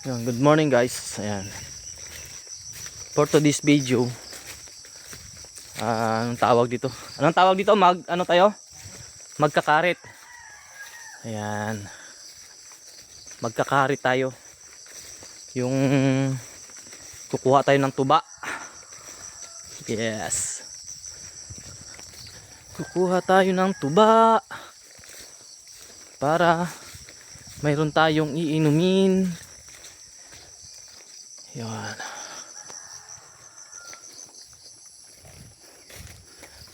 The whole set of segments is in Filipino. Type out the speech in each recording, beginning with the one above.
Yan, good morning guys. Ayan. For today's video, anong tawag dito? Anong tawag dito? Ano tayo? Magkakarit. Ayan. Magkakarit tayo. Yung kukuha tayo ng tuba. Yes. Kukuha tayo ng tuba para mayroon tayong iinumin. Yan.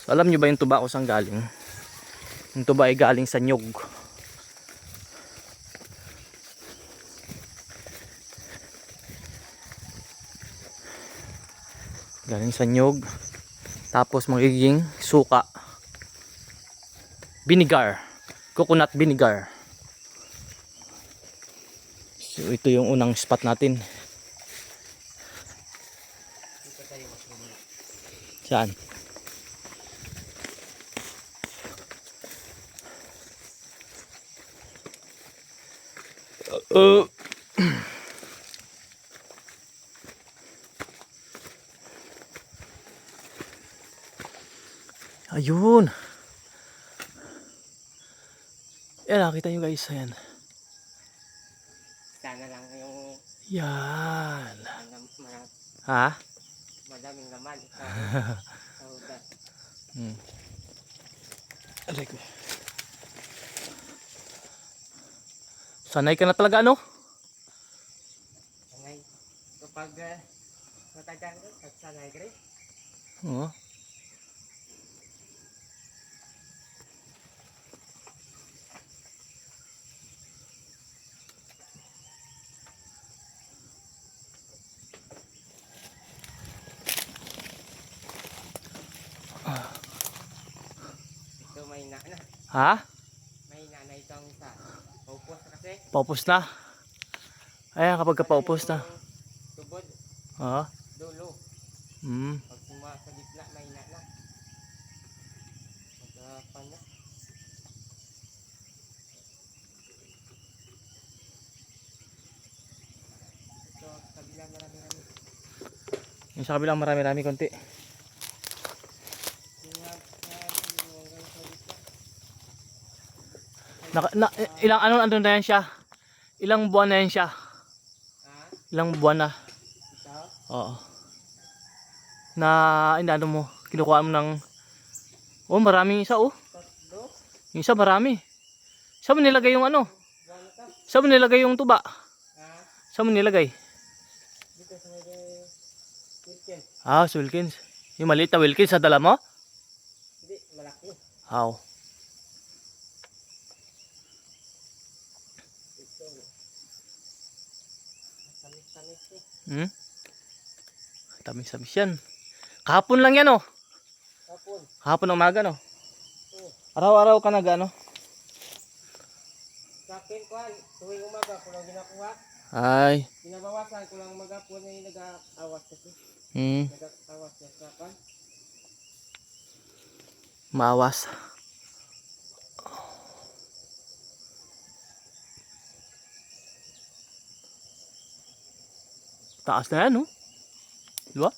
So, alam nyo ba yung tuba ko saan galing? Yung tuba ay galing sa nyog. Galing sa nyog. Tapos magiging suka. Vinegar. Coconut vinegar. So ito yung unang spot natin. Saan? Ayun. Yan, nakita nyo guys. Ayan. Sana lang yung Yan. Ha? madaming laman. Sa ugat. Aray ko. Sanay ka na talaga ano? Sanay. Kapag matagal ko, sanay ka rin. Oo. Ito may na. Ha? May na itong isa. Paupos na kasi. Paupos na. Ayan, kapag ka paupos na. Tubod. Oo. Dulo. Hmm. Pag suma sa gitna, may na. Magkapan na. Ito, kabila marami-rami. Yung sa kabilang marami-rami konti. Ilang ano na yan siya? Ilang buwan na yan siya? Ilang buwan na? Ito? Oo. Na inaano mo, kinukuha mo ng maraming isa oh. Tatlo? Yung isa marami. Saan mo nilagay yung ano? Gano ka? Saan mo nilagay yung tuba? Ha? Saan mo nilagay? Dito sa may Wilkins. Ah, sa Wilkins. Yung maliit na Wilkins sa dala mo? Hindi, malaki. How? Ito. Tamis-tamis eh. Hmm? Tamis-tamis yan. Kahapon lang yan oh. Kapon. Kahapon ng umaga no. Oo. Araw-araw ka nag ano? Sa akin ko, tuwing umaga ko lang ginakuha. Ay. Binabawasan ko lang magapon na yung nag-awas kasi. Hmm. Nag-awas niya sa akin. Maawas. Taas na yan, no? Diba?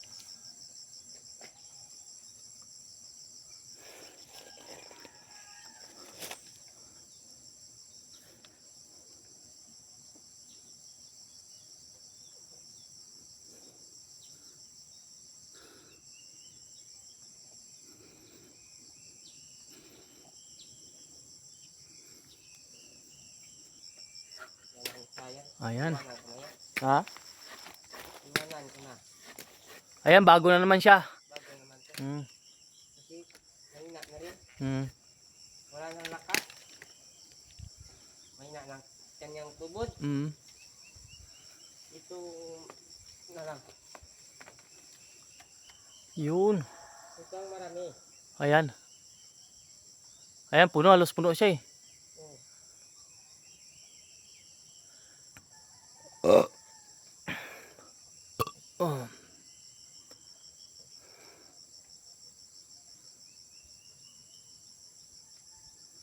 Yan ang sayang. Ayan. Iwanan ko na yan. Ha? Iwanan ko na. Ayan, bago na naman siya. Bago naman to. Hmm. Kasi mahina na rin. Hmm. Wala nang lakas. Mahina lang kanyang tubod. Hmm. Ito na lang. Yun. Ito ang marami. Ayan. Ayan, puno. Halos puno siya eh. Oo. Oh.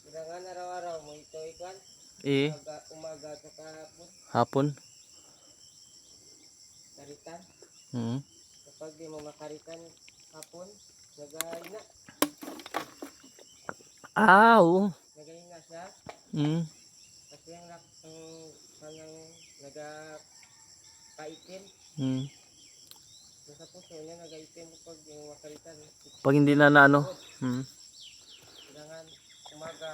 Kailangan araw-araw mo ito ikwan. Eh, Umaga at saka hapon. hapon. Karitan. Mm. Kapag di mo makaritan hapon, nagahina. Ah, oo. Nagahina siya. Mm. Kasi ang kanang nagakaitim. Mm. Sa puso niya nagaitim kapag di mo makaritan. Pag hindi na ano. Mm. Kailangan umaga,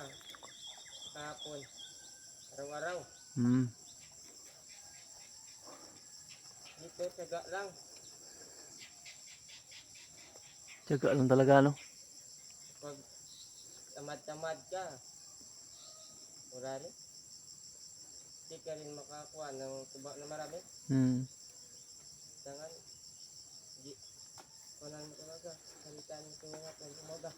hapon, araw-araw. Mm. Dito, tiyaga lang. Tiyaga lang talaga, no? Pag tamad-tamad ka, wala rin. Hindi ka rin makakuha ng tuba na marami. Mm. Kailangan, di, kunan mo talaga. Salitaan mo ito nga pag umaga.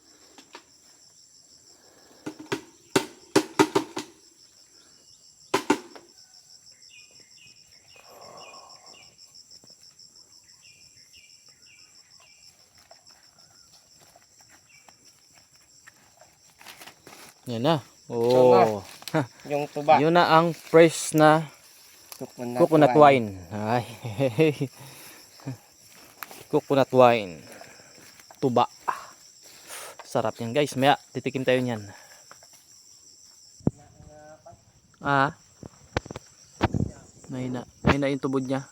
Yan na. Ito Oh. Yung tuba. Yun na ang fresh na coconut wine. Ay. Coconut wine. Tuba. Sarap yan guys. Maya titikim tayo niyan. Ah. Mahina. Mahina yung tubod niya.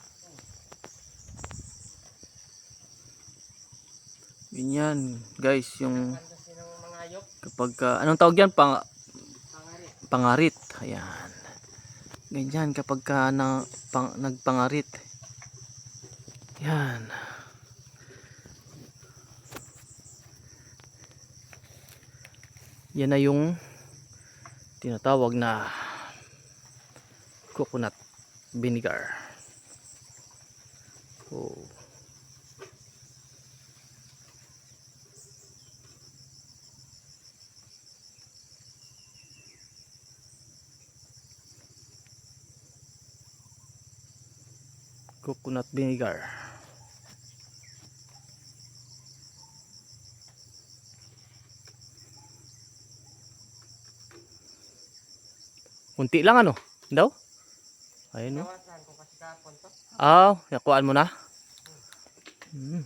Yun yan guys. Yung kapag anong tawag yan? Pangarit. Ayan. Ganyan kapag nagpangarit. Yan. Yan na yung tinatawag na coconut vinegar. Oh. Coconut vinegar. Kunti lang ano? Daw? Ayun no. Nawasan ko kasi kapon to. Ah, nakuhaan mo na. Mm.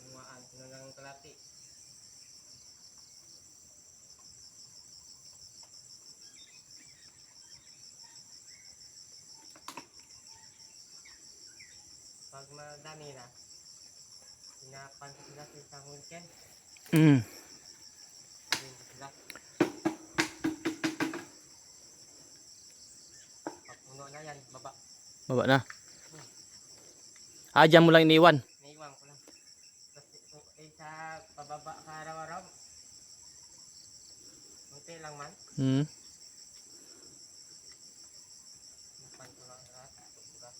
Nuwaan ko na lang kalati. Pag madami na, sinapan ko sila sa isang weekend. Mm. Din ko sila. Pag puno na yan, baba. Baba na. Ah, dyan mo lang iniwan. Naiwan ko lang. Kasi sa pababa ka araw-araw, unti lang man. Mm. Napan ko lang lahat. Para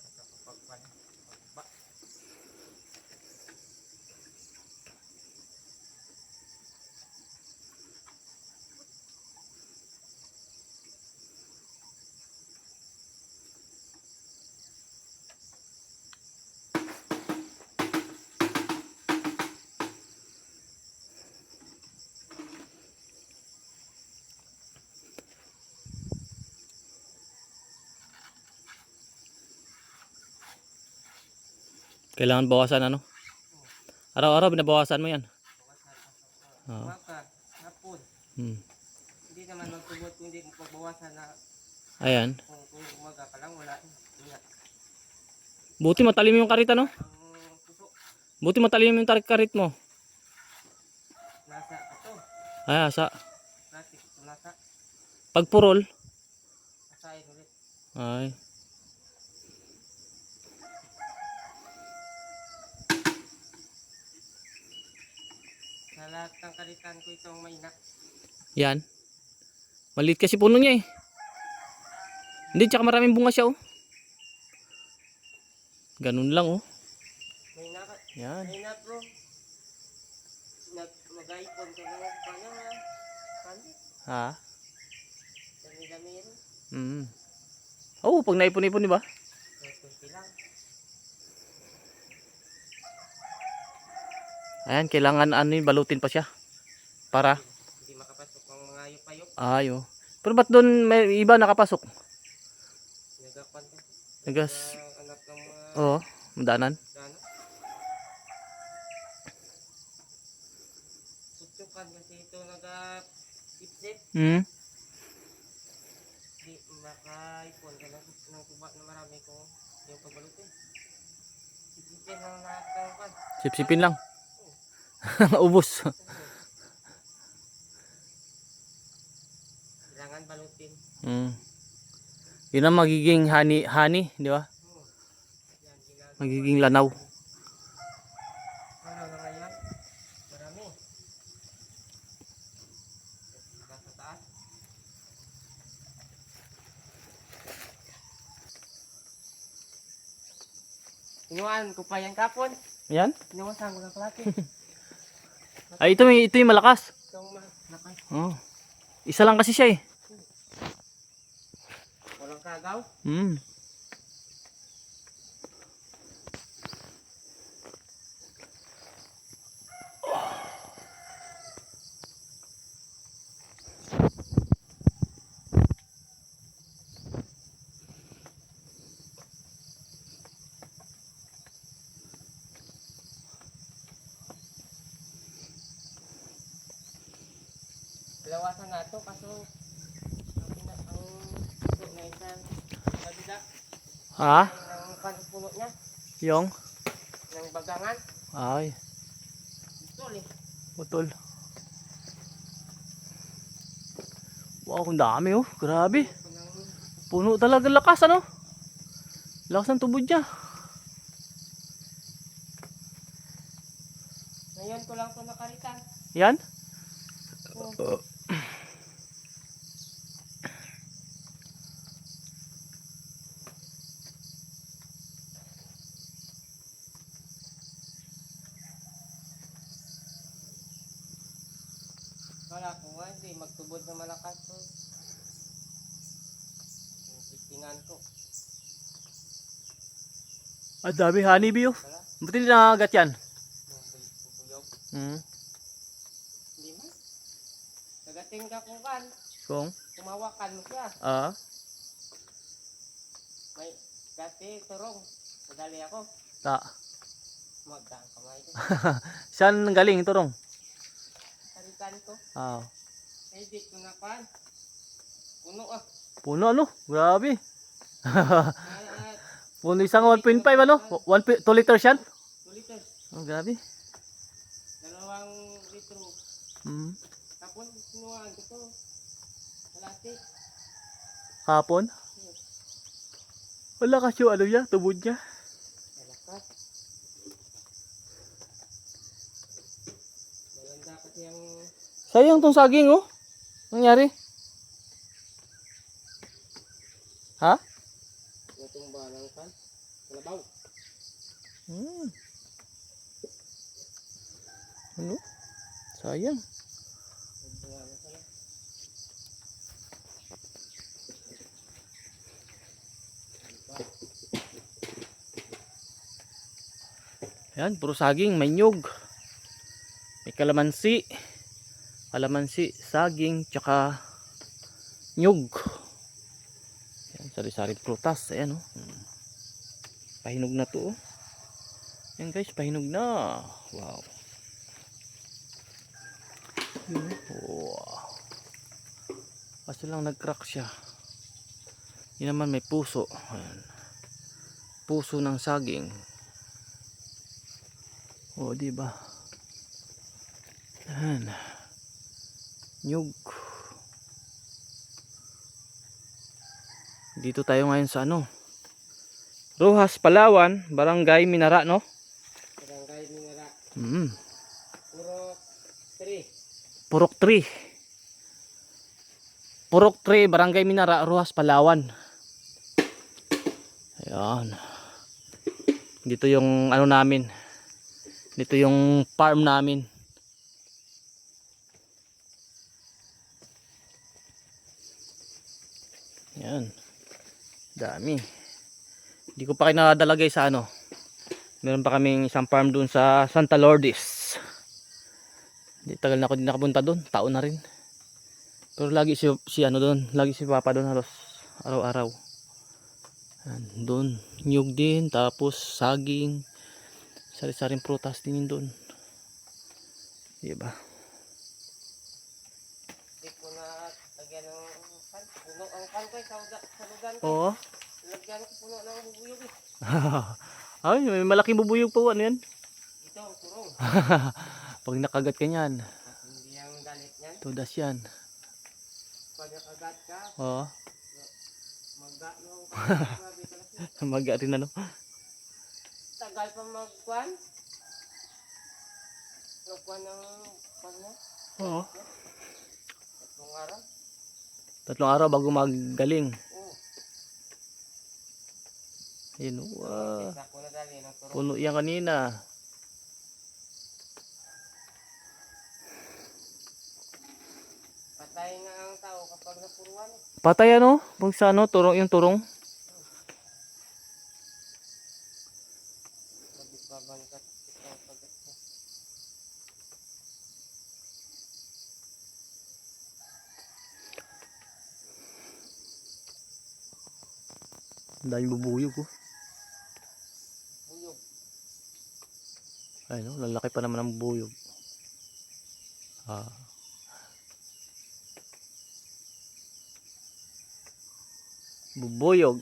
sa pagpagpan. Pababa. Kailangan bawasan ano? Araw-araw binabawasan mo yan. Bawasan pa. Oo. Umaga, hapon. Mm. Hindi naman magtubot kung hindi mo pagbawasan na Ayan. kung umaga ka lang, wala. Wala. Buti matalim yung karit ano? Ang puso, Buti matalim yung karit mo. nasa ato. Ay, asa. Plastic, nasa. Pag purol. Asahin ulit. Ay. Sa lahat ng kalitan ko itong mahina. Yan. Maliit kasi puno niya eh. Hindi, tsaka maraming bunga siya oh. Ganun lang oh. Mahina ka. Yan. Mahina bro. Mag-ipon ka na lang. Paano nga? Pandi. Ha? Dami-dami rin. Mm. Oh, pag naipon-ipon di ba? Kunti lang. Ayan, kailangan ano yun, balutin pa siya. Para Hindi makapasok ang mga yupa-yup. ayo. Pero ba't doon may iba nakapasok? Nagapan ko. Nagas... Anak ng mga Oo, madanan. gano. Tutsukan kasi ito nag-sip-sip. Hmm. Di makaipon ka ng tuba na marami kung yung pagbalot eh. Sip-sipin lang nakakapan. Sipsipin lang. Ubos. Kailangan balutin. Hmm. Yun ang magiging honey, di ba? Yan, ginagawa. Magiging lanaw. Ano na ngayon? Marami. Nasa taas. Inuan ko pa yan kapon. Yan. Inawasan ko ng kalate. Ay, ito yung malakas. Itong malakas. Oh. Isa lang kasi siya eh. Walang kagaw. Hmm. Lawasan na ito kaso ang puso na isang kabila Ha? ng puno niya, Yung? ng bagangan. Ay, Ito eh. putol. Wow, ang dami oh. Grabe. Puno talaga lakas ano? Lakas ng tubod niya. Ngayon ko lang ito nakaritan. Yan? Oh. Wala ko nga, hindi magtubod na malakas to. Yung titingan ko. Ang dami honeybee oh. Wala, Buti hindi nakagat yan. bubuyog. Hmm. Hindi man. Nagating ka kung kan, Kung? kumawakan mo siya. Ah. May dati turong. Madali ako. Ta. Magdaan kamay ko. Saan galing ito rong? Karitan ko. Ah. Ay, di ko na pan. Puno ah. Puno ano? Grabe. Ay, Puno isang 1.5 ano? 2 liters yan? 2 liters. Oh, grabe. 2 litro. Hmm. Tapos sinuhaan ko to. Kalati. Hapon? Wala kasi yung ano niya, tubod niya. Malakas. Maganda kasi ang Sayang tong saging oh. Nangyari? Ha? natumba ng pan. Kalabaw. Hmm. Ano? Sayang. Nagbunga na pala. Ayan, puro saging, may nyug. May kalamansi. Kalamansi, saging, tsaka nyug. Ayan, sari-sari prutas. Ayan oh. Pahinog na to oh. Ayan guys, pahinog na. Wow. Yun, wow. Kaso lang nag-crack siya. Yun naman may puso. Ayan. Puso ng saging. Oh, di ba? Ayan. Nyug. Dito tayo ngayon sa ano? Rojas, Palawan, Barangay Minara, no? Barangay Minara. Mm. Puro 3. Purok 3. Purok 3, Barangay Minara, Rojas, Palawan. Ayan. Dito yung ano namin. Dito yung farm namin. Ayan. Dami. Hindi ko pa kayo nakadalagay sa ano. Meron pa kaming isang farm dun sa Santa Lourdes. Hindi tagal na ako din nakapunta dun. Taon na rin. Pero lagi si ano doon, lagi si Papa doon halos araw-araw. Yan, doon, nyug din, tapos saging, sari-saring prutas din doon. Diba? Hindi ko na lagyan ng kan. Puno ang kan ko sa lugan ko. Oo. Lagyan ko puno ng bubuyog eh. Ay, may malaking bubuyog po, ano yan? Ito, ang turong. Pag nakagat ka niyan, Hindi ang dalit niyan. tudas yan. Pag nakagat ka, Oo. magga yung grabe ka lang. Maga rin ano. Tagal pa magkuhan. Magkuhan ng pan mo. Oo. 3 araw. 3 araw bago magaling. Oo. Ayun, wow. Isa ko na dali ng turong. Puno yan kanina. Patay nga ang tao kapag napuruan. Patay ano? Pag sa ano, turong, yung turong. Labis pa bangkat. Ikaw pagat mo. Dahil bubuyog oh. Buyog. Ay no, lalaki pa naman ang bubuyog. Ah. Bubuyog.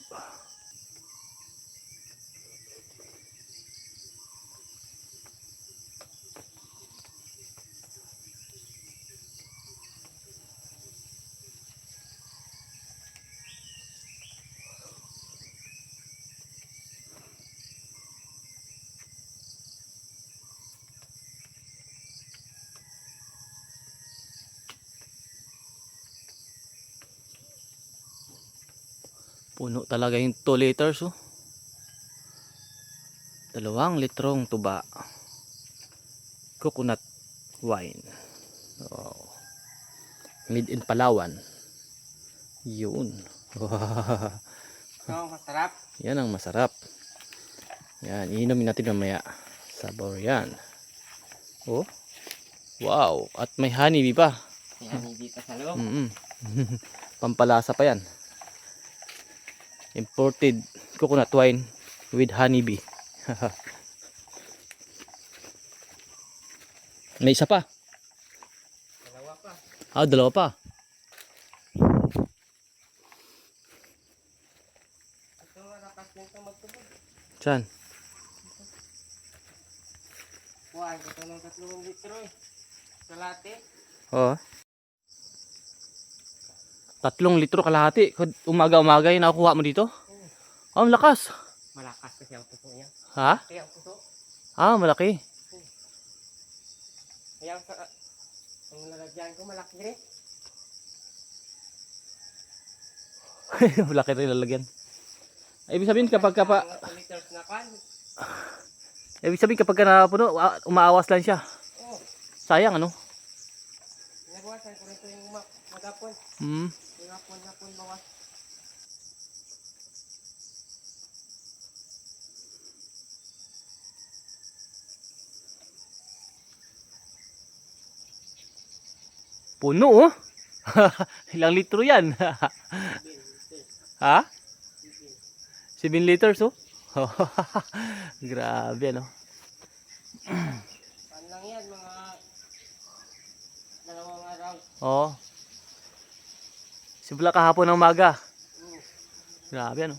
Puno talaga yung 2 liters oh. 2 litrong tuba. Coconut wine. Wow. Made in Palawan. Yun. Ito, masarap. Yan ang masarap. Yan, iinumin natin mamaya. Sabaw yan. Oh. Wow. At may honeybee pa. Yan, hindi pa sa loob. Pampalasa pa yan. Imported coconut wine with honeybee. May isa pa. Dalawa pa. Ah, 2 pa. Ito nga, lakas nito magtubog. Saan? Kuhaan ko ito ng 3 litro eh. Kalate. Oo. 3 litro kalahati. Umaga-umaga yung nakuha mo dito? Oh, ang lakas. Malakas kasi ang puso niya. Ha? Kaya ang puso. Ah, malaki. Kaya ang lalagyan ko malaki rin. Malaki rin lalagyan. Ibig sabihin kapag Ang 2 liters na kan. ka napuno, umaawas lang siya. Oo. Sayang ano? Nabawasan ko rin ito yung magapon. Yung hapon bawas. Puno oh. Ilang litro yan? Ha? 7 liters oh. Grabe ano. Saan lang yan, mga 2 araw. Oo. Simula kahapon ng umaga. Oo. Grabe ano.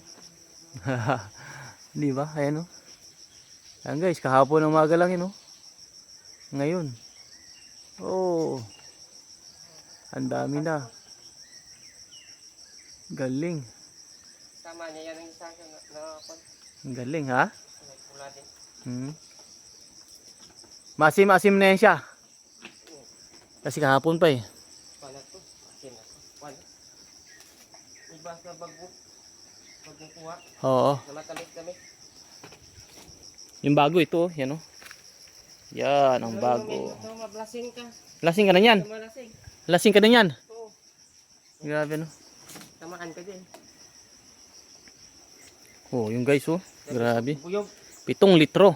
Di ba? Ayan oh. Ayan guys, kahapon ng umaga lang yun oh. Ngayon. Oh. Ang dami na. Galing. Tama niya yan ang isa na Ang galing ha? pula din. Masim-asim na yan siya. Kasi kahapon pa eh. Paano to? Asin na to. Paano? Iba sa bagong kuha. Oo. Na matamis-tamis. Yung bago ito, yan oh. Yan ang bago. Ito, mablasing ka. Lasing ka na yan. Malasing. Lasing ka na yan. Oo. Grabe no. Tamaan ka din. Oh, yung guys oh. Grabe. Buyog. 7 litro.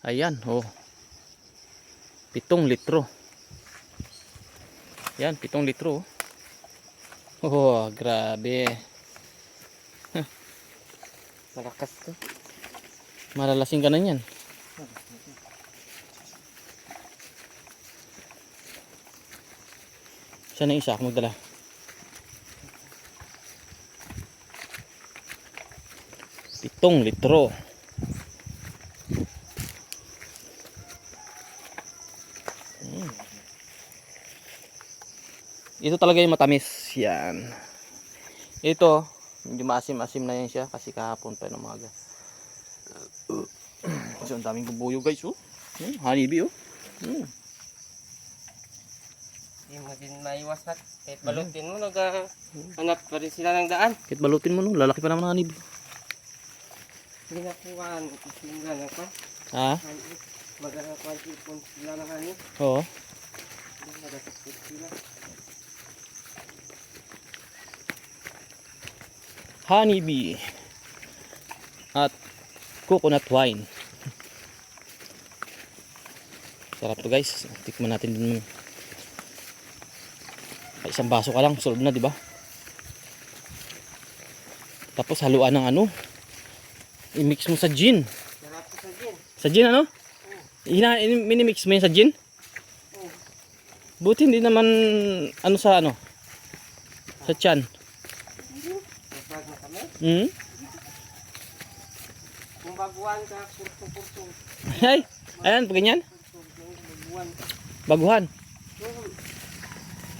Ayan oh. 7 litro. Yan, 7 litro oh. Oh, grabe. Malakas to. Malalasing ka na yan. Saan na isa? Ako magdala. Pitong litro. Ito talaga yung matamis. Yan. Ito, medyo maasim-asim na yan siya kasi kahapon pa ng umaga. Kasi ang daming bubuyo guys, oh. Honeybee, oh. Hindi mo din maiwasan. Kahit balutin mo, naghanap pa rin sila ng daan. Kahit balutin mo, no? Lalaki pa naman ng honeybee. Hindi na kuhaan. Sila na pa. Ha? Magkakakuhaan sila ng hanin. Oo. Magasakit sila. Honeybee. At coconut wine. Sarap to guys. Tikman natin din. Isang baso ka lang, solve na, di ba? Tapos haluan ng ano? I-mix mo sa gin. Sarap sa gin. Sa gin ano? Minimix mo yun sa gin? Buti hindi naman ano sa ano? Sa tiyan. Masag na kami. Hmm? Kung baguhan ka, kurso-kurso. Ay, ayan, pag ganyan. Baguhan. Baguhan.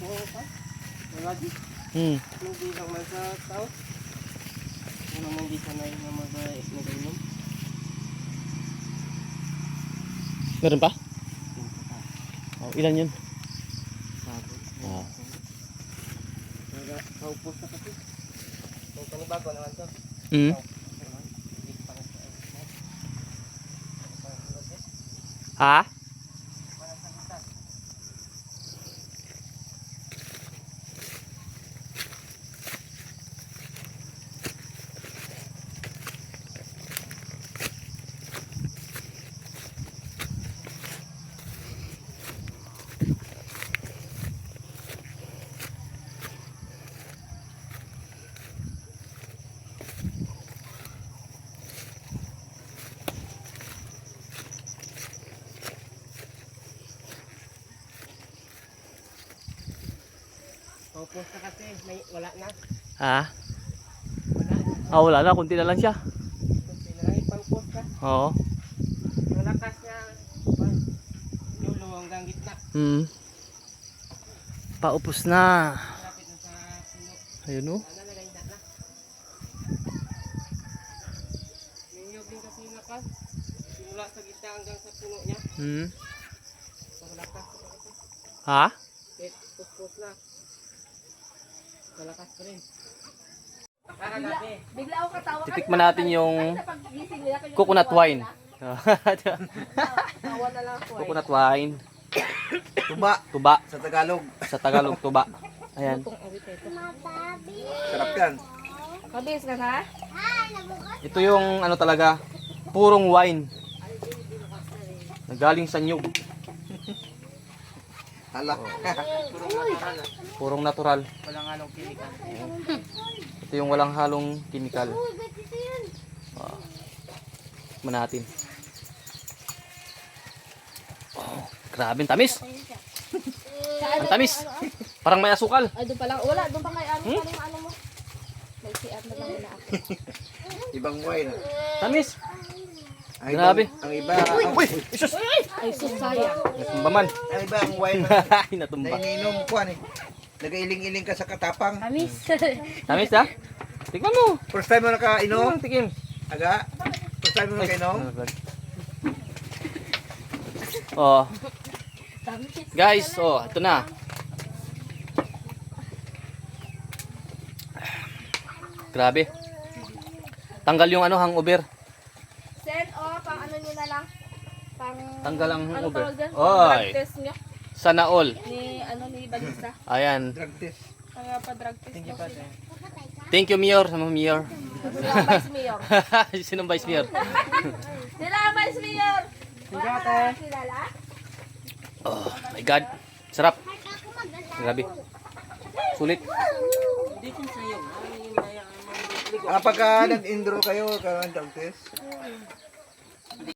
Oo pa. Wala di. Hindi lang man sa tao. Ano naman di sanay na mag-inom. Meron pa? Oh, ilan yun? Ah. Kaupos na kasi. Kung panibago naman to. Ha? Kaupos na kasi. Wala na. Ha? Wala. Ah, wala na. Kunti na lang siya. Kunti na lang ipangpos ka. Oo. Ang lakas niya. Yulo hanggang gitna. Paupos na. Malapit na sa puno. Ayun o. Ano na lang na. Ninyog din kasi yung lakas. Simula sa gitna hanggang sa puno niya. So malakas pa ito. Ha? Kahit puspos na. Malakas pa rin. Gabi. Bigla ako katawa. Titikman natin yung coconut wine. Tawa na lang ako. Coconut wine. Tuba Tuba. sa Tagalog. Sa Tagalog, tuba. Ayan. Sarap yan. Mabilis ka na? Ito yung ano talaga, purong wine. Nagaling sa nyug. Hala. Purong natural. Walang halong kilikan. Ito yung walang halong chemical. Tikman natin. Oh, grabe ang tamis. Ang tamis. Parang may asukal. Ay, doon pa lang. Wala, doon pa kay ano mo. May CR na lang na ako. Ibang wine. Tamis. Ang Grabe. Ang iba. Uy, isus. Ay, susaya. Natumba man. Ang iba ang wine Ay, na natumba. iniinom ko eh. Nagailing-iling ka sa katapang. Kamis. Tamis ha? Tikman mo. First time mo nakainom? Tikim. Aga? First time mo nakainom? Oh. Guys, oh, ito na. Grabe. Tanggal yung ano, hangover. Send pang ano nyo na lang. Pang... Tanggal ang ano hangover. tawag dyan? Oy. Drug test nyo. Sana all. Ni Balisa. Ayan. Drug test. Mga pa-drug test nyo. Thank you, Mayor. Sama Mayor. Sila ang Vice Mayor. Sinong Vice Mayor? Sila ang Vice Mayor. Wala ka kilala? Oh my God. Sarap. Grabe. Sulit. Hindi ko sa'yo. Ay, maya, ligo. Pagka nag-enroll kayo, karoon dog test.